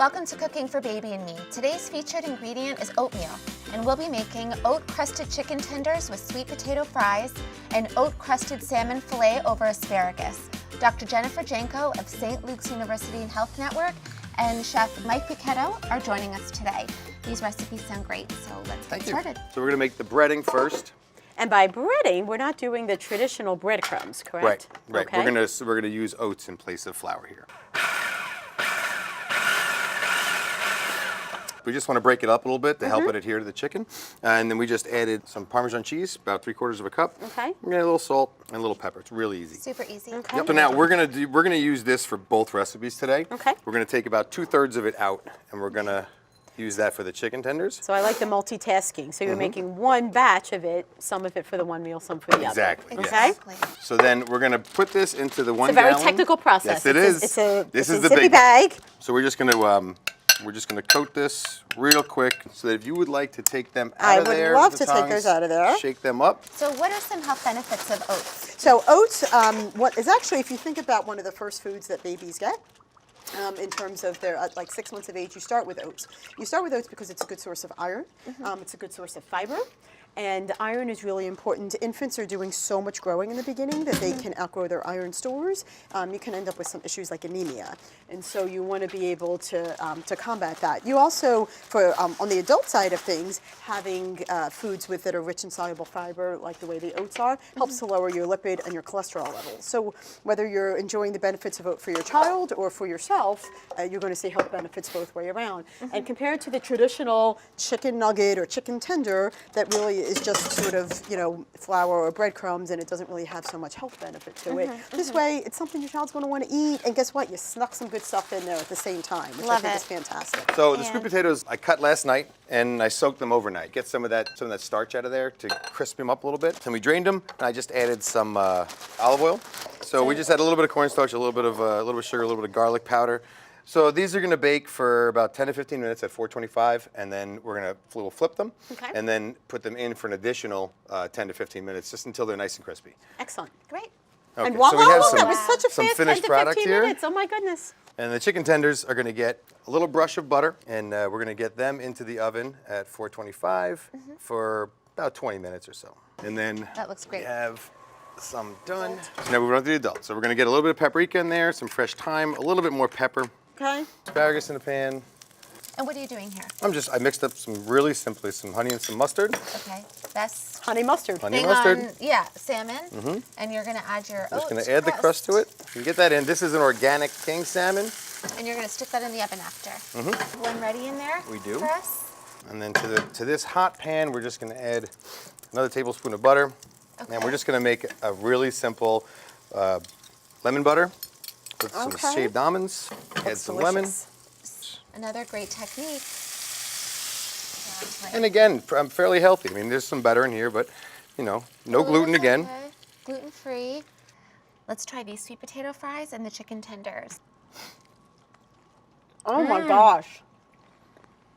Welcome to Cooking for Baby and Me. Today's featured ingredient is oatmeal, and we'll be making oat crusted chicken tenders with sweet potato fries and oat crusted salmon fillet over asparagus. Dr. Jennifer Janco of St. Luke's University and Health Network and Chef Mike Pichetto are joining us today. These recipes sound great, so let's get started. So we're going to make the breading first. And by breading, we're not doing the traditional breadcrumbs, correct? Right. Okay. We're gonna use oats in place of flour here. We just want to break it up a little bit to help it adhere to the chicken. And then we just added some Parmesan cheese, about 3/4 of a cup. Okay. We're gonna add a little salt and a little pepper. It's really easy. Super easy. Okay. So now we're gonna use this for both recipes today. Okay. We're gonna take about 2/3 of it out, and we're gonna use that for the chicken tenders. So I like the multitasking. So you're making one batch of it, some of it for the one meal, some for the other. Exactly. Okay. Exactly. So then we're gonna put this into the 1 It's a very gallon. technical process. Yes, it is. It's a the zippy big bag. So we're just gonna coat this real quick, so that if you would like to take them out of there, I would love with the to take those tongs, out of there. Shake them up. So what are some health benefits of oats? So oats, what is actually, if you think about one of the first foods that babies get, in terms of their, like 6 months of age, you start with oats. You start with oats because it's a good source of iron. It's a good source of fiber. And iron is really important. Infants are doing so much growing in the beginning that they can outgrow their iron stores. You can end up with some issues like anemia. And so you want to be able to combat that. You also, on the adult side of things, having foods that are rich in soluble fiber, like the way the oats are, helps to lower your lipid and your cholesterol levels. So whether you're enjoying the benefits of oat for your child or for yourself, you're going to see health benefits both way around. And compared to the traditional chicken nugget or chicken tender, that really is just sort of, flour or breadcrumbs, and it doesn't really have so much health benefit to it. This way, it's something your child's going to want to eat, and guess what? You snuck some good stuff in there at the same time, which I think is fantastic. So the sweet potatoes I cut last night, and I soaked them overnight. Get some of that starch out of there to crisp them up a little bit. Then we drained them, and I just added some olive oil. So we just add a little bit of cornstarch, a little bit of sugar, a little bit of garlic powder. So these are going to bake for about 10 to 15 minutes at 425, and then we'll flip them, and then put them in for an additional 10 to 15 minutes, just until they're nice and crispy. Excellent. Great. Okay, And voila, so we have that was such a some fast 10 finished to product 15 here. minutes. Oh my goodness. And the chicken tenders are going to get a little brush of butter, and we're going to get them into the oven at 425 for about 20 minutes or so. And then That looks great. we have some done. So now we're on to the adults. So we're going to get a little bit of paprika in there, some fresh thyme, a little bit more pepper. Okay. Asparagus in the pan. And what are you doing here? I mixed up some honey and some mustard. Okay, best Honey mustard. Honey thing mustard. on, salmon. And you're gonna add your Just oat going to add the crust to it. You get that in. This is an organic king salmon. And you're gonna stick that in the oven after. One ready in there We do. for us? And then to this hot pan, we're just going to add another tablespoon of butter. And we're just going to make a really simple lemon butter with some shaved almonds. Add some lemon. Another great technique. And again, I'm fairly healthy. I mean, there's some butter in here, but no gluten again. Okay. Gluten-free. Let's try these sweet potato fries and the chicken tenders. Oh my gosh.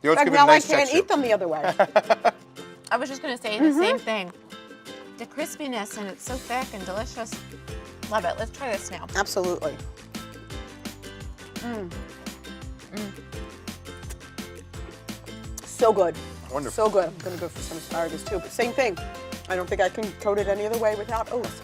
The oats Like give it a now nice I can't texture. eat them the other way. I was just gonna say the same thing. The crispiness, and it's so thick and delicious. Love it. Let's try this now. Absolutely. So good. Wonderful. So good. I'm going to go for some asparagus too, but same thing. I don't think I can coat it any other way without oats.